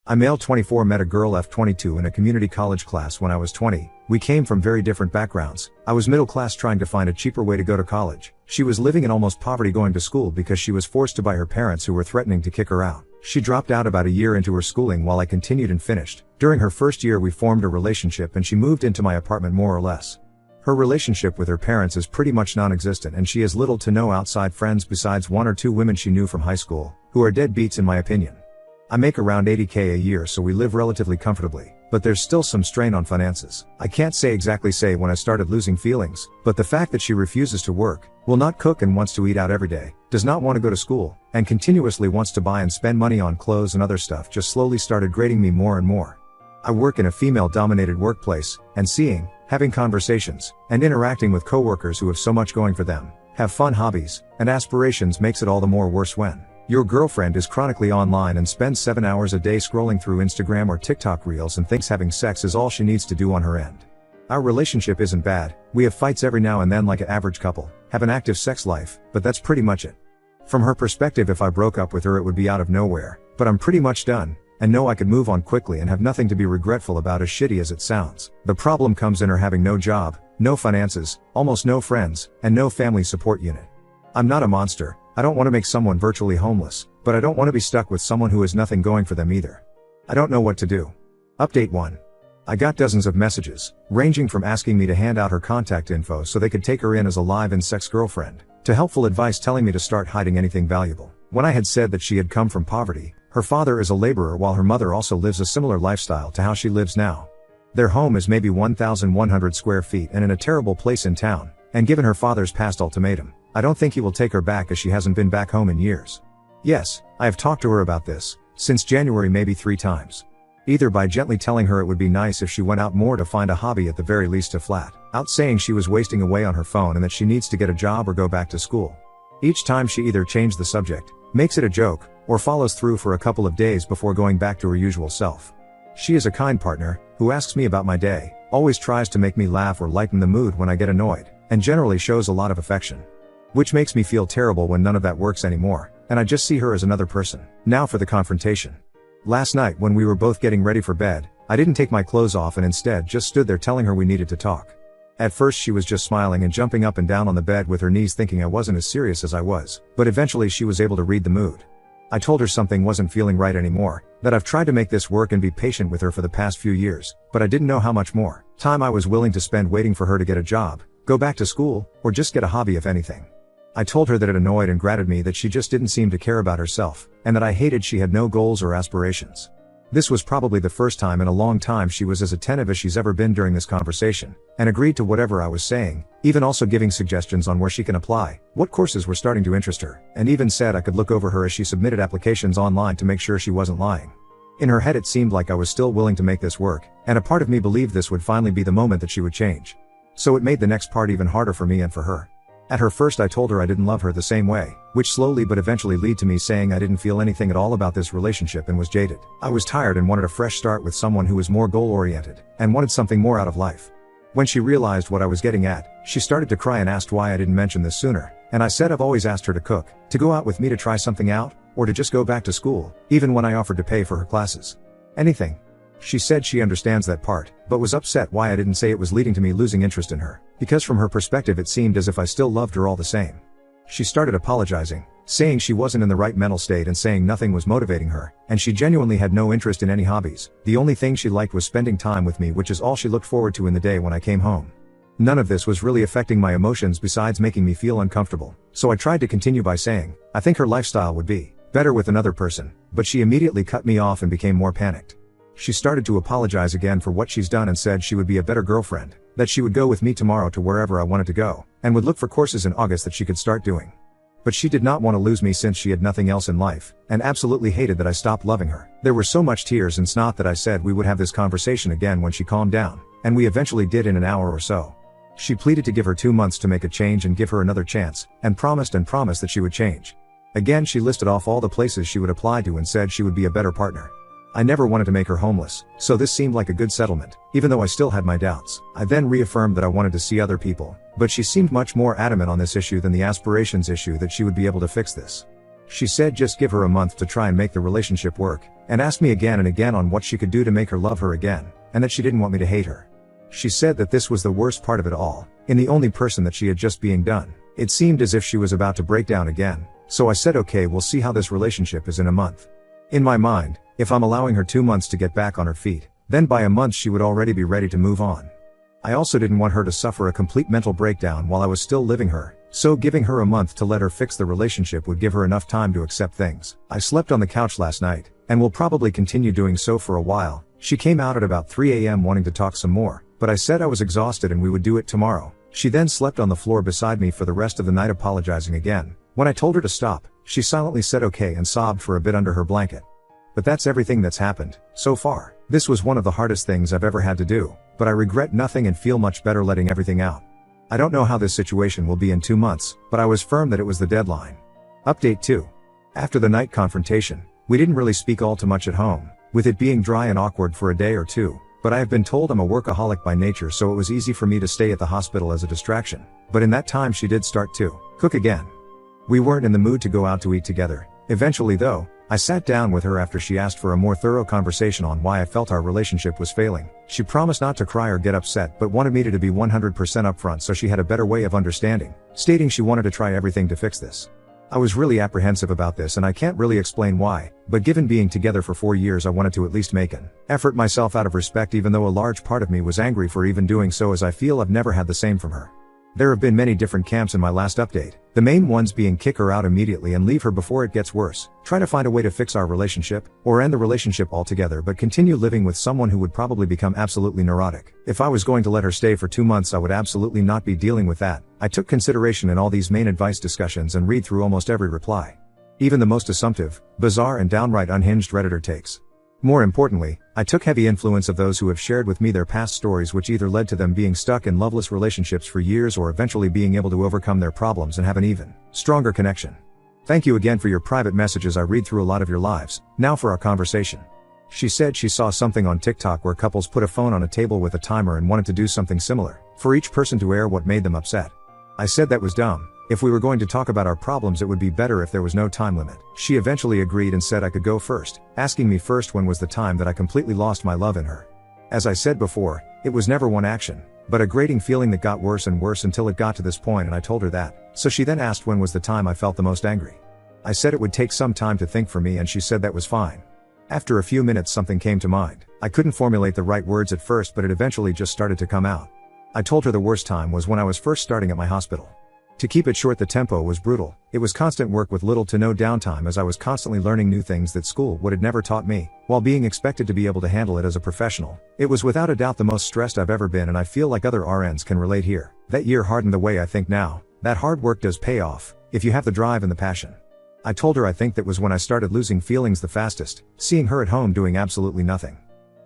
I'm male 24, met a girl F22 in a community college class when I was 20. We came from very different backgrounds. I was middle class trying to find a cheaper way to go to college. She was living in almost poverty going to school because she was forced to by her parents who were threatening to kick her out. She dropped out about a year into her schooling while I continued and finished. During her first year we formed a relationship and she moved into my apartment more or less. Her relationship with her parents is pretty much non-existent and she has little to no outside friends besides one or two women she knew from high school, who are deadbeats in my opinion. I make around $80K a year so we live relatively comfortably, but there's still some strain on finances. I can't exactly say when I started losing feelings, but the fact that she refuses to work, will not cook and wants to eat out every day, does not want to go to school, and continuously wants to buy and spend money on clothes and other stuff just slowly started grating me more and more. I work in a female-dominated workplace, and having conversations, and interacting with coworkers who have so much going for them, have fun hobbies, and aspirations makes it all the more worse when your girlfriend is chronically online and spends 7 hours a day scrolling through Instagram or TikTok reels and thinks having sex is all she needs to do on her end. Our relationship isn't bad, we have fights every now and then like an average couple, have an active sex life, but that's pretty much it. From her perspective, if I broke up with her it would be out of nowhere, but I'm pretty much done, and know I could move on quickly and have nothing to be regretful about, as shitty as it sounds. The problem comes in her having no job, no finances, almost no friends, and no family support unit. I'm not a monster, I don't want to make someone virtually homeless, but I don't want to be stuck with someone who has nothing going for them either. I don't know what to do. Update 1. I got dozens of messages, ranging from asking me to hand out her contact info so they could take her in as a live-in sex girlfriend, to helpful advice telling me to start hiding anything valuable. When I had said that she had come from poverty, her father is a laborer while her mother also lives a similar lifestyle to how she lives now. Their home is maybe 1,100 square feet and in a terrible place in town, and given her father's past ultimatum, I don't think he will take her back as she hasn't been back home in years. Yes, I have talked to her about this, since January maybe 3 times. Either by gently telling her it would be nice if she went out more to find a hobby, at the very least to flat out saying she was wasting away on her phone and that she needs to get a job or go back to school. Each time she either changed the subject, makes it a joke, or follows through for a couple of days before going back to her usual self. She is a kind partner, who asks me about my day, always tries to make me laugh or lighten the mood when I get annoyed, and generally shows a lot of affection. Which makes me feel terrible when none of that works anymore, and I just see her as another person. Now for the confrontation. Last night when we were both getting ready for bed, I didn't take my clothes off and instead just stood there telling her we needed to talk. At first she was just smiling and jumping up and down on the bed with her knees thinking I wasn't as serious as I was, but eventually she was able to read the mood. I told her something wasn't feeling right anymore, that I've tried to make this work and be patient with her for the past few years, but I didn't know how much more time I was willing to spend waiting for her to get a job, go back to school, or just get a hobby if anything. I told her that it annoyed and grated me that she just didn't seem to care about herself, and that I hated she had no goals or aspirations. This was probably the first time in a long time she was as attentive as she's ever been during this conversation, and agreed to whatever I was saying, even also giving suggestions on where she can apply, what courses were starting to interest her, and even said I could look over her as she submitted applications online to make sure she wasn't lying. In her head it seemed like I was still willing to make this work, and a part of me believed this would finally be the moment that she would change. So it made the next part even harder for me and for her. At her first I told her I didn't love her the same way, which slowly but eventually led to me saying I didn't feel anything at all about this relationship and was jaded. I was tired and wanted a fresh start with someone who was more goal-oriented, and wanted something more out of life. When she realized what I was getting at, she started to cry and asked why I didn't mention this sooner, and I said I've always asked her to cook, to go out with me to try something out, or to just go back to school, even when I offered to pay for her classes. Anything. She said she understands that part, but was upset why I didn't say it was leading to me losing interest in her, because from her perspective it seemed as if I still loved her all the same. She started apologizing, saying she wasn't in the right mental state and saying nothing was motivating her, and she genuinely had no interest in any hobbies. The only thing she liked was spending time with me, which is all she looked forward to in the day when I came home. None of this was really affecting my emotions besides making me feel uncomfortable, so I tried to continue by saying, I think her lifestyle would be better with another person, but she immediately cut me off and became more panicked. She started to apologize again for what she's done and said she would be a better girlfriend, that she would go with me tomorrow to wherever I wanted to go, and would look for courses in August that she could start doing. But she did not want to lose me since she had nothing else in life, and absolutely hated that I stopped loving her. There were so much tears and snot that I said we would have this conversation again when she calmed down, and we eventually did in an hour or so. She pleaded to give her 2 months to make a change and give her another chance, and promised that she would change. Again she listed off all the places she would apply to and said she would be a better partner. I never wanted to make her homeless, so this seemed like a good settlement, even though I still had my doubts. I then reaffirmed that I wanted to see other people, but she seemed much more adamant on this issue than the aspirations issue that she would be able to fix this. She said just give her a month to try and make the relationship work, and asked me again and again on what she could do to make her love her again, and that she didn't want me to hate her. She said that this was the worst part of it all, in the only person that she had just being done. It seemed as if she was about to break down again, so I said okay, we'll see how this relationship is in a month. In my mind, if I'm allowing her 2 months to get back on her feet, then by a month she would already be ready to move on. I also didn't want her to suffer a complete mental breakdown while I was still living her, so giving her a month to let her fix the relationship would give her enough time to accept things. I slept on the couch last night, and will probably continue doing so for a while. She came out at about 3 a.m. wanting to talk some more, but I said I was exhausted and we would do it tomorrow. She then slept on the floor beside me for the rest of the night, apologizing again. When I told her to stop, she silently said okay and sobbed for a bit under her blanket. But that's everything that's happened so far. This was one of the hardest things I've ever had to do, but I regret nothing and feel much better letting everything out. I don't know how this situation will be in 2 months, but I was firm that it was the deadline. Update 2. After the night confrontation, we didn't really speak all too much at home, with it being dry and awkward for a day or two, but I have been told I'm a workaholic by nature, so it was easy for me to stay at the hospital as a distraction. But in that time she did start to cook again. We weren't in the mood to go out to eat together. Eventually though, I sat down with her after she asked for a more thorough conversation on why I felt our relationship was failing. She promised not to cry or get upset, but wanted me to be 100% upfront so she had a better way of understanding, stating she wanted to try everything to fix this. I was really apprehensive about this and I can't really explain why, but given being together for 4 years I wanted to at least make an effort myself out of respect, even though a large part of me was angry for even doing so, as I feel I've never had the same from her. There have been many different camps in my last update, the main ones being kick her out immediately and leave her before it gets worse, try to find a way to fix our relationship, or end the relationship altogether but continue living with someone who would probably become absolutely neurotic. If I was going to let her stay for 2 months I would absolutely not be dealing with that. I took consideration in all these main advice discussions and read through almost every reply. Even the most assumptive, bizarre and downright unhinged Redditor takes. More importantly, I took heavy influence of those who have shared with me their past stories, which either led to them being stuck in loveless relationships for years or eventually being able to overcome their problems and have an even stronger connection. Thank you again for your private messages. I read through a lot of your lives. Now for our conversation. She said she saw something on TikTok where couples put a phone on a table with a timer and wanted to do something similar, for each person to air what made them upset. I said that was dumb. If we were going to talk about our problems it would be better if there was no time limit. She eventually agreed and said I could go first, asking me first when was the time that I completely lost my love in her. As I said before, it was never one action, but a grating feeling that got worse and worse until it got to this point, and I told her that. So she then asked when was the time I felt the most angry. I said it would take some time to think for me and she said that was fine. After a few minutes something came to mind. I couldn't formulate the right words at first but it eventually just started to come out. I told her the worst time was when I was first starting at my hospital. To keep it short, the tempo was brutal. It was constant work with little to no downtime as I was constantly learning new things that school would have never taught me, while being expected to be able to handle it as a professional. It was without a doubt the most stressed I've ever been and I feel like other RNs can relate here. That year hardened the way I think now. That hard work does pay off, if you have the drive and the passion. I told her I think that was when I started losing feelings the fastest, seeing her at home doing absolutely nothing.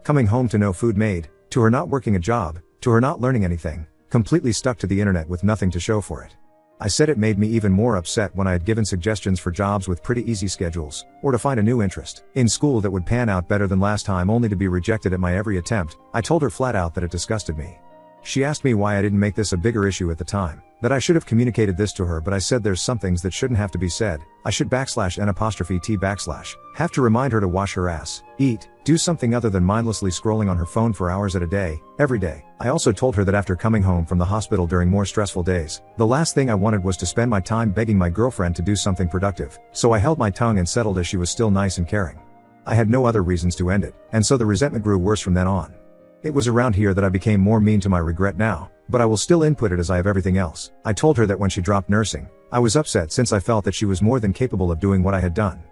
Coming home to no food made, to her not working a job, to her not learning anything, completely stuck to the internet with nothing to show for it. I said it made me even more upset when I had given suggestions for jobs with pretty easy schedules, or to find a new interest in school that would pan out better than last time only to be rejected at my every attempt. I told her flat out that it disgusted me. She asked me why I didn't make this a bigger issue at the time, that I should have communicated this to her, but I said there's some things that shouldn't have to be said. I should *N'*T have to remind her to wash her ass, eat, do something other than mindlessly scrolling on her phone for hours at a day, every day. I also told her that after coming home from the hospital during more stressful days, the last thing I wanted was to spend my time begging my girlfriend to do something productive, so I held my tongue and settled as she was still nice and caring. I had no other reasons to end it, and so the resentment grew worse from then on. It was around here that I became more mean to my regret now, but I will still input it as I have everything else. I told her that when she dropped nursing, I was upset since I felt that she was more than capable of doing what I had done.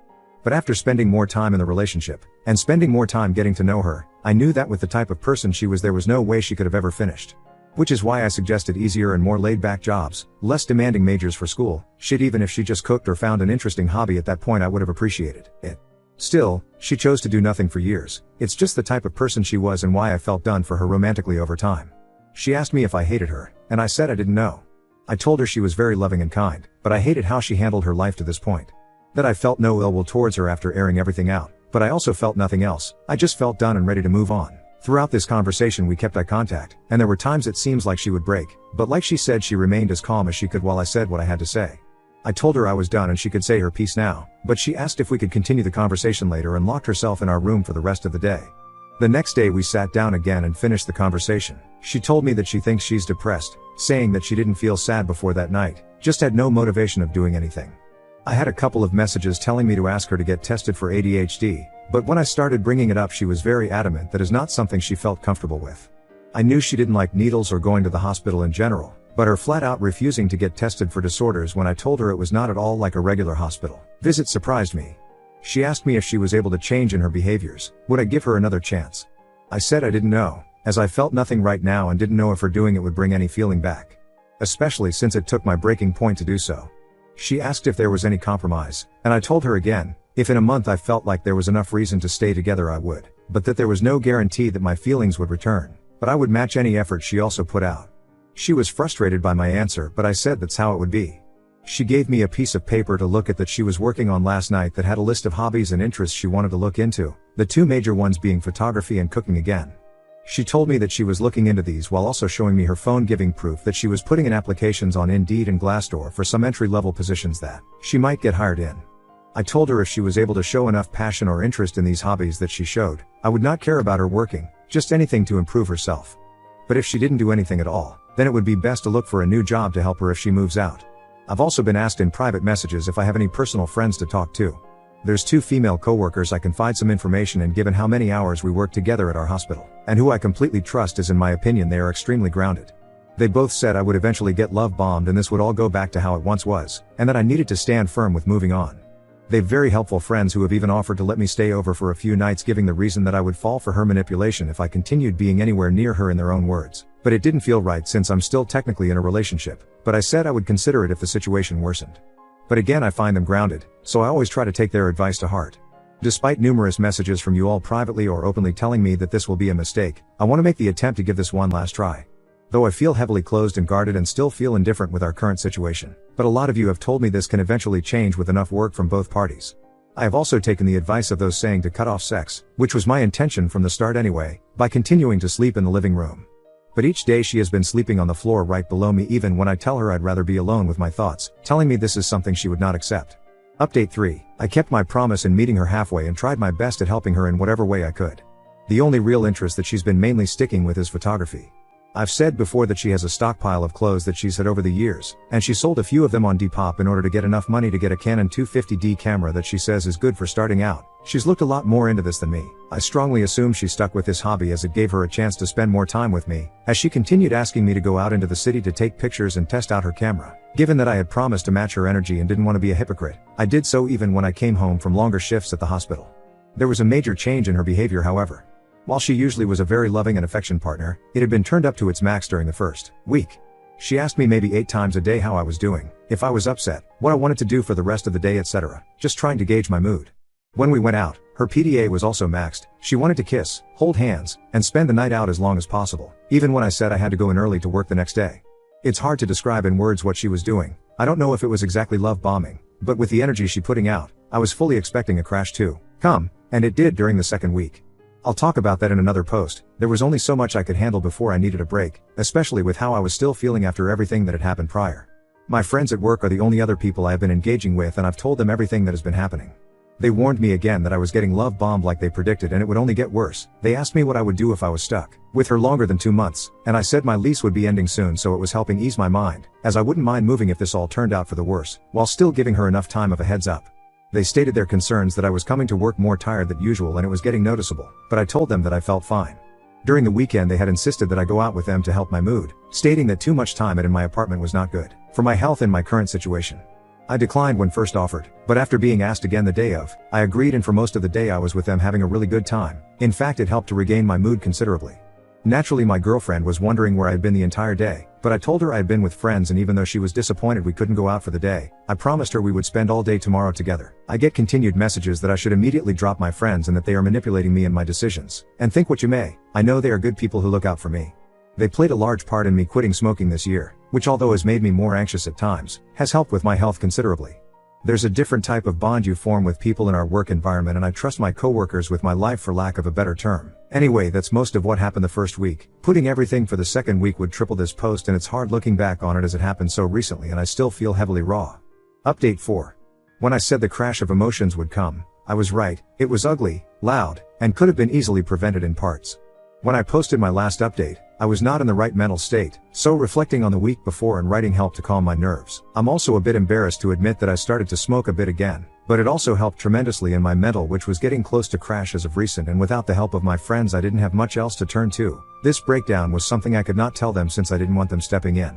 But after spending more time in the relationship, and spending more time getting to know her, I knew that with the type of person she was there was no way she could have ever finished. Which is why I suggested easier and more laid-back jobs, less demanding majors for school. Shit, even if she just cooked or found an interesting hobby at that point I would have appreciated it. Still, she chose to do nothing for years. It's just the type of person she was and why I felt done for her romantically over time. She asked me if I hated her, and I said I didn't know. I told her she was very loving and kind, but I hated how she handled her life to this point. That I felt no ill will towards her after airing everything out, but I also felt nothing else. I just felt done and ready to move on. Throughout this conversation we kept eye contact, and there were times it seems like she would break, but like she said she remained as calm as she could while I said what I had to say. I told her I was done and she could say her piece now, but she asked if we could continue the conversation later and locked herself in our room for the rest of the day. The next day we sat down again and finished the conversation. She told me that she thinks she's depressed, saying that she didn't feel sad before that night, just had no motivation of doing anything. I had a couple of messages telling me to ask her to get tested for ADHD, but when I started bringing it up she was very adamant that is not something she felt comfortable with. I knew she didn't like needles or going to the hospital in general, but her flat out refusing to get tested for disorders when I told her it was not at all like a regular hospital visit surprised me. She asked me if she was able to change in her behaviors, would I give her another chance? I said I didn't know, as I felt nothing right now and didn't know if her doing it would bring any feeling back. Especially since it took my breaking point to do so. She asked if there was any compromise, and I told her again, if in a month I felt like there was enough reason to stay together I would, but that there was no guarantee that my feelings would return, but I would match any effort she also put out. She was frustrated by my answer, but I said that's how it would be. She gave me a piece of paper to look at that she was working on last night that had a list of hobbies and interests she wanted to look into, the two major ones being photography and cooking again. She told me that she was looking into these while also showing me her phone, giving proof that she was putting in applications on Indeed and Glassdoor for some entry-level positions that she might get hired in. I told her if she was able to show enough passion or interest in these hobbies that she showed, I would not care about her working, just anything to improve herself. But if she didn't do anything at all, then it would be best to look for a new job to help her if she moves out. I've also been asked in private messages if I have any personal friends to talk to. There's two female coworkers I confide some information in given how many hours we work together at our hospital, and who I completely trust as in my opinion they are extremely grounded. They both said I would eventually get love bombed and this would all go back to how it once was, and that I needed to stand firm with moving on. They've very helpful friends who have even offered to let me stay over for a few nights, giving the reason that I would fall for her manipulation if I continued being anywhere near her in their own words. But it didn't feel right since I'm still technically in a relationship, but I said I would consider it if the situation worsened. But again I find them grounded, so I always try to take their advice to heart. Despite numerous messages from you all privately or openly telling me that this will be a mistake, I want to make the attempt to give this one last try. Though I feel heavily closed and guarded and still feel indifferent with our current situation, but a lot of you have told me this can eventually change with enough work from both parties. I have also taken the advice of those saying to cut off sex, which was my intention from the start anyway, by continuing to sleep in the living room. But each day she has been sleeping on the floor right below me even when I tell her I'd rather be alone with my thoughts, telling me this is something she would not accept. Update 3. I kept my promise in meeting her halfway and tried my best at helping her in whatever way I could. The only real interest that she's been mainly sticking with is photography. I've said before that she has a stockpile of clothes that she's had over the years, and she sold a few of them on Depop in order to get enough money to get a Canon 250D camera that she says is good for starting out. She's looked a lot more into this than me. I strongly assume she stuck with this hobby as it gave her a chance to spend more time with me, as she continued asking me to go out into the city to take pictures and test out her camera. Given that I had promised to match her energy and didn't want to be a hypocrite, I did so even when I came home from longer shifts at the hospital. There was a major change in her behavior however. While she usually was a very loving and affectionate partner, it had been turned up to its max during the first week. She asked me maybe 8 times a day how I was doing, if I was upset, what I wanted to do for the rest of the day, etc., just trying to gauge my mood. When we went out, her PDA was also maxed. She wanted to kiss, hold hands, and spend the night out as long as possible, even when I said I had to go in early to work the next day. It's hard to describe in words what she was doing. I don't know if it was exactly love bombing, but with the energy she putting out, I was fully expecting a crash to come, and it did during the second week. I'll talk about that in another post. There was only so much I could handle before I needed a break, especially with how I was still feeling after everything that had happened prior. My friends at work are the only other people I have been engaging with, and I've told them everything that has been happening. They warned me again that I was getting love bombed like they predicted and it would only get worse. They asked me what I would do if I was stuck with her longer than 2 months, and I said my lease would be ending soon, so it was helping ease my mind, as I wouldn't mind moving if this all turned out for the worse, while still giving her enough time of a heads up. They stated their concerns that I was coming to work more tired than usual and it was getting noticeable, but I told them that I felt fine. During the weekend they had insisted that I go out with them to help my mood, stating that too much time in my apartment was not good for my health in my current situation. I declined when first offered, but after being asked again the day of, I agreed, and for most of the day I was with them having a really good time. In fact, it helped to regain my mood considerably. Naturally, my girlfriend was wondering where I had been the entire day, but I told her I had been with friends, and even though she was disappointed we couldn't go out for the day, I promised her we would spend all day tomorrow together. I get continued messages that I should immediately drop my friends and that they are manipulating me and my decisions. And think what you may, I know they are good people who look out for me. They played a large part in me quitting smoking this year, which although has made me more anxious at times, has helped with my health considerably. There's a different type of bond you form with people in our work environment, and I trust my coworkers with my life, for lack of a better term. Anyway, that's most of what happened the first week. Putting everything for the second week would triple this post, and it's hard looking back on it as it happened so recently and I still feel heavily raw. Update 4. When I said the crash of emotions would come, I was right. It was ugly, loud, and could have been easily prevented in parts. When I posted my last update, I was not in the right mental state, so reflecting on the week before and writing helped to calm my nerves. I'm also a bit embarrassed to admit that I started to smoke a bit again, but it also helped tremendously in my mental, which was getting close to crash as of recent, and without the help of my friends I didn't have much else to turn to. This breakdown was something I could not tell them since I didn't want them stepping in.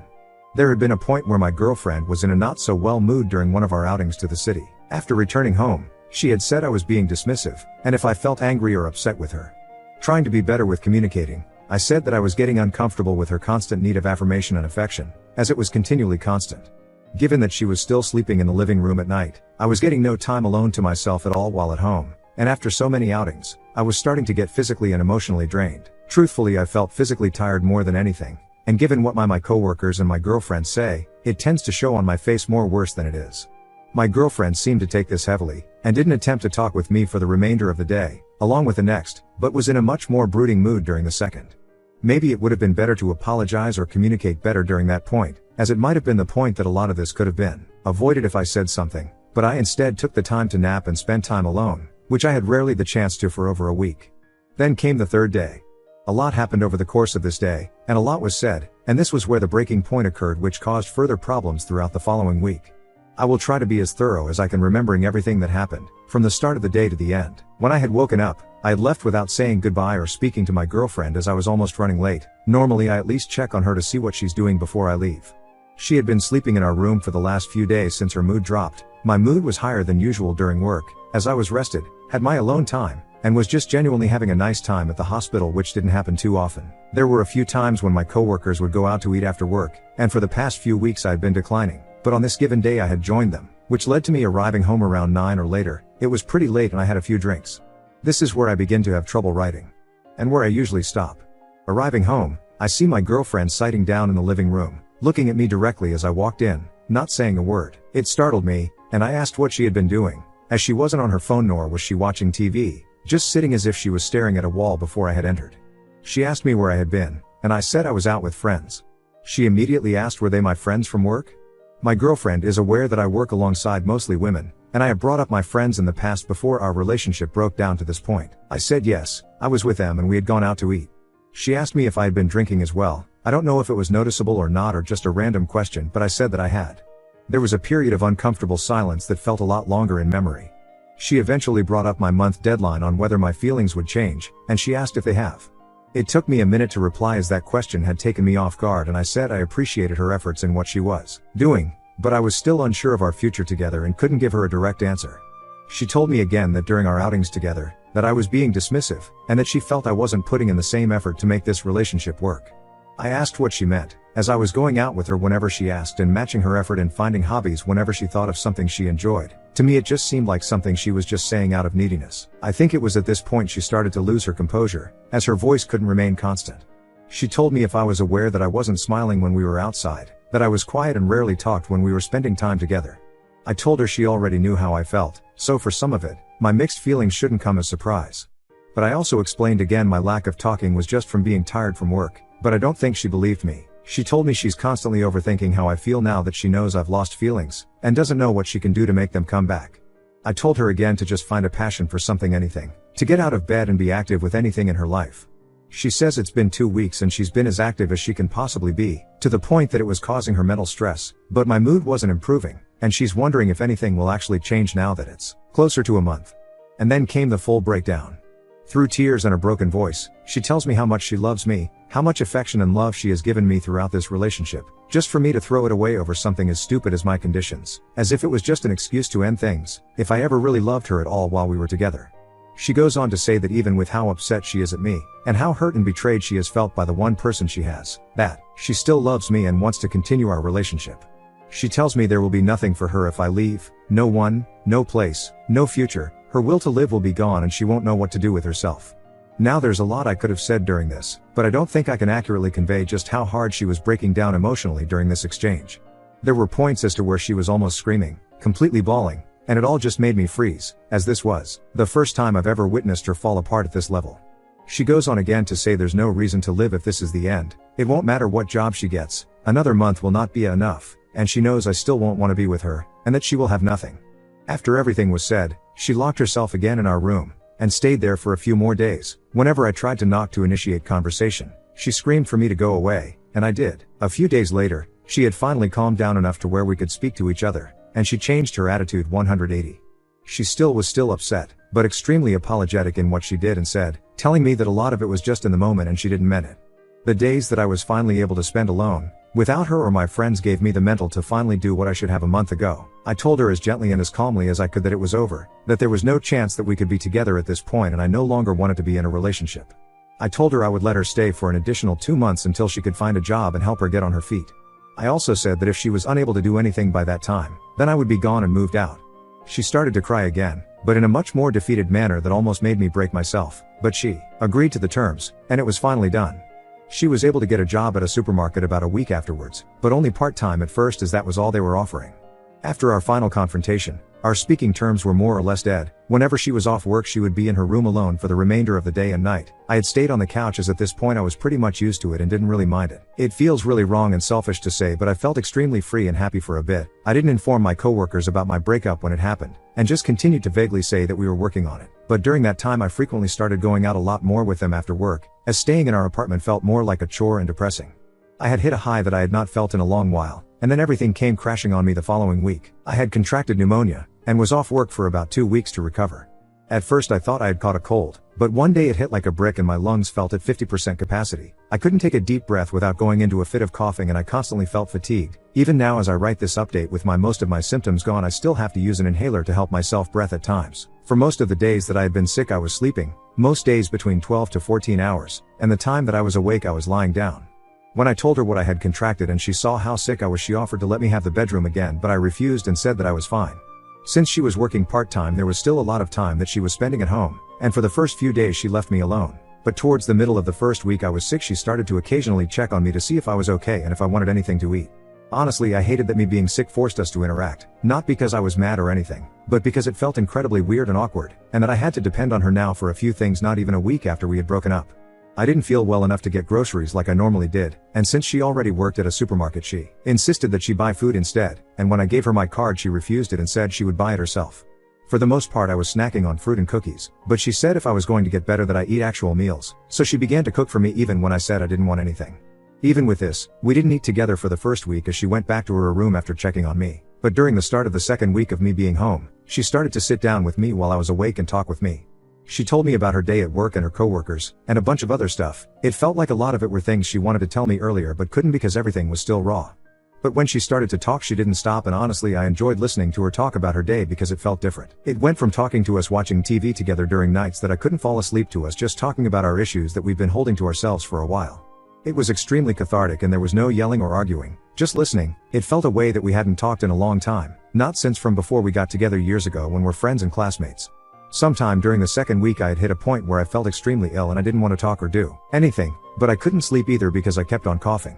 There had been a point where my girlfriend was in a not so well mood during one of our outings to the city. After returning home, she had said I was being dismissive, and if I felt angry or upset with her. Trying to be better with communicating, I said that I was getting uncomfortable with her constant need of affirmation and affection, as it was continually constant. Given that she was still sleeping in the living room at night, I was getting no time alone to myself at all while at home, and after so many outings, I was starting to get physically and emotionally drained. Truthfully, I felt physically tired more than anything, and given what my coworkers and my girlfriend say, it tends to show on my face more worse than it is. My girlfriend seemed to take this heavily, and didn't attempt to talk with me for the remainder of the day, along with the next, but was in a much more brooding mood during the second. Maybe it would have been better to apologize or communicate better during that point, as it might have been the point that a lot of this could have been avoided if I said something, but I instead took the time to nap and spend time alone, which I had rarely the chance to for over a week. Then came the third day. A lot happened over the course of this day, and a lot was said, and this was where the breaking point occurred, which caused further problems throughout the following week. I will try to be as thorough as I can, remembering everything that happened, from the start of the day to the end. When I had woken up, I had left without saying goodbye or speaking to my girlfriend as I was almost running late. Normally I at least check on her to see what she's doing before I leave. She had been sleeping in our room for the last few days since her mood dropped. My mood was higher than usual during work, as I was rested, had my alone time, and was just genuinely having a nice time at the hospital, which didn't happen too often. There were a few times when my coworkers would go out to eat after work, and for the past few weeks I had been declining. But on this given day I had joined them, which led to me arriving home around 9 or later. It was pretty late and I had a few drinks. This is where I begin to have trouble writing. And where I usually stop. Arriving home, I see my girlfriend sitting down in the living room, looking at me directly as I walked in, not saying a word. It startled me, and I asked what she had been doing, as she wasn't on her phone nor was she watching TV, just sitting as if she was staring at a wall before I had entered. She asked me where I had been, and I said I was out with friends. She immediately asked were they my friends from work? My girlfriend is aware that I work alongside mostly women, and I have brought up my friends in the past before our relationship broke down to this point. I said yes, I was with them and we had gone out to eat. She asked me if I had been drinking as well. I don't know if it was noticeable or not or just a random question, but I said that I had. There was a period of uncomfortable silence that felt a lot longer in memory. She eventually brought up my month deadline on whether my feelings would change, and she asked if they have. It took me a minute to reply as that question had taken me off guard, and I said I appreciated her efforts in what she was doing, but I was still unsure of our future together and couldn't give her a direct answer. She told me again that during our outings together, that I was being dismissive, and that she felt I wasn't putting in the same effort to make this relationship work. I asked what she meant, as I was going out with her whenever she asked and matching her effort in finding hobbies whenever she thought of something she enjoyed. To me it just seemed like something she was just saying out of neediness. I think it was at this point she started to lose her composure, as her voice couldn't remain constant. She told me if I was aware that I wasn't smiling when we were outside, that I was quiet and rarely talked when we were spending time together. I told her she already knew how I felt, so for some of it, my mixed feelings shouldn't come as surprise. But I also explained again my lack of talking was just from being tired from work, but I don't think she believed me. She told me she's constantly overthinking how I feel now that she knows I've lost feelings, and doesn't know what she can do to make them come back. I told her again to just find a passion for something, anything, to get out of bed and be active with anything in her life. She says it's been 2 weeks and she's been as active as she can possibly be, to the point that it was causing her mental stress, but my mood wasn't improving, and she's wondering if anything will actually change now that it's closer to a month. And then came the full breakdown. Through tears and a broken voice, she tells me how much she loves me, how much affection and love she has given me throughout this relationship, just for me to throw it away over something as stupid as my conditions, as if it was just an excuse to end things, if I ever really loved her at all while we were together. She goes on to say that even with how upset she is at me, and how hurt and betrayed she has felt by the one person she has, that she still loves me and wants to continue our relationship. She tells me there will be nothing for her if I leave, no one, no place, no future, her will to live will be gone and she won't know what to do with herself. Now there's a lot I could have said during this, but I don't think I can accurately convey just how hard she was breaking down emotionally during this exchange. There were points as to where she was almost screaming, completely bawling, and it all just made me freeze, as this was the first time I've ever witnessed her fall apart at this level. She goes on again to say there's no reason to live if this is the end. It won't matter what job she gets, another month will not be enough, and she knows I still won't want to be with her, and that she will have nothing. After everything was said, she locked herself again in our room, and stayed there for a few more days. Whenever I tried to knock to initiate conversation, she screamed for me to go away, and I did. A few days later, she had finally calmed down enough to where we could speak to each other, and she changed her attitude 180. She was still upset, but extremely apologetic in what she did and said, telling me that a lot of it was just in the moment and she didn't mean it. The days that I was finally able to spend alone, without her or my friends, gave me the mental to finally do what I should have a month ago. I told her as gently and as calmly as I could that it was over, that there was no chance that we could be together at this point and I no longer wanted to be in a relationship. I told her I would let her stay for an additional 2 months until she could find a job and help her get on her feet. I also said that if she was unable to do anything by that time, then I would be gone and moved out. She started to cry again, but in a much more defeated manner that almost made me break myself, but she agreed to the terms, and it was finally done. She was able to get a job at a supermarket about a week afterwards, but only part-time at first, as that was all they were offering. After our final confrontation, our speaking terms were more or less dead. Whenever she was off work, she would be in her room alone for the remainder of the day and night. I had stayed on the couch, as at this point I was pretty much used to it and didn't really mind it. It feels really wrong and selfish to say, but I felt extremely free and happy for a bit. I didn't inform my coworkers about my breakup when it happened, and just continued to vaguely say that we were working on it. But during that time I frequently started going out a lot more with them after work, as staying in our apartment felt more like a chore and depressing. I had hit a high that I had not felt in a long while, and then everything came crashing on me the following week. I had contracted pneumonia, and was off work for about 2 weeks to recover. At first I thought I had caught a cold, but one day it hit like a brick and my lungs felt at 50% capacity. I couldn't take a deep breath without going into a fit of coughing, and I constantly felt fatigued. Even now, as I write this update with most of my symptoms gone, I still have to use an inhaler to help myself breath at times. For most of the days that I had been sick I was sleeping, most days between 12 to 14 hours, and the time that I was awake I was lying down. When I told her what I had contracted and she saw how sick I was, she offered to let me have the bedroom again, but I refused and said that I was fine. Since she was working part-time, there was still a lot of time that she was spending at home, and for the first few days she left me alone. But towards the middle of the first week I was sick, she started to occasionally check on me to see if I was okay and if I wanted anything to eat. Honestly, I hated that me being sick forced us to interact, not because I was mad or anything, but because it felt incredibly weird and awkward, and that I had to depend on her now for a few things not even a week after we had broken up. I didn't feel well enough to get groceries like I normally did, and since she already worked at a supermarket, she insisted that she buy food instead, and when I gave her my card she refused it and said she would buy it herself. For the most part I was snacking on fruit and cookies, but she said if I was going to get better that I eat actual meals, so she began to cook for me even when I said I didn't want anything. Even with this, we didn't eat together for the first week as she went back to her room after checking on me, but during the start of the second week of me being home, she started to sit down with me while I was awake and talk with me. She told me about her day at work and her coworkers, and a bunch of other stuff. It felt like a lot of it were things she wanted to tell me earlier but couldn't because everything was still raw. But when she started to talk she didn't stop, and honestly I enjoyed listening to her talk about her day because it felt different. It went from talking to us watching TV together during nights that I couldn't fall asleep to us just talking about our issues that we've been holding to ourselves for a while. It was extremely cathartic and there was no yelling or arguing, just listening. It felt a way that we hadn't talked in a long time, not since from before we got together years ago when we're friends and classmates. Sometime during the second week I had hit a point where I felt extremely ill and I didn't want to talk or do anything, but I couldn't sleep either because I kept on coughing.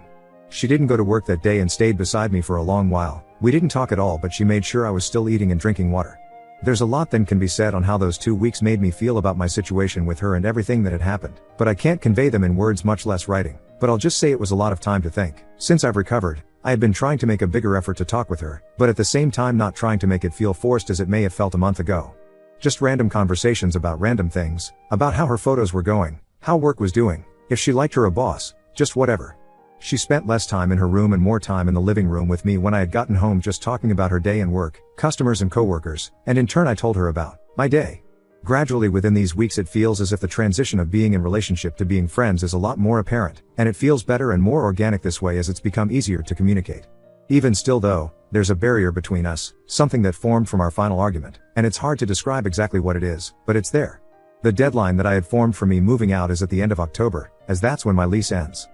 She didn't go to work that day and stayed beside me for a long while. We didn't talk at all, but she made sure I was still eating and drinking water. There's a lot that can be said on how those 2 weeks made me feel about my situation with her and everything that had happened, but I can't convey them in words, much less writing. But I'll just say it was a lot of time to think. Since I've recovered, I had been trying to make a bigger effort to talk with her, but at the same time not trying to make it feel forced as it may have felt a month ago. Just random conversations about random things, about how her photos were going, how work was doing, if she liked her boss, just whatever. She spent less time in her room and more time in the living room with me when I had gotten home, just talking about her day and work, customers and coworkers, and in turn I told her about my day. Gradually within these weeks it feels as if the transition of being in relationship to being friends is a lot more apparent, and it feels better and more organic this way as it's become easier to communicate. Even still though, there's a barrier between us, something that formed from our final argument, and it's hard to describe exactly what it is, but it's there. The deadline that I had formed for me moving out is at the end of October, as that's when my lease ends.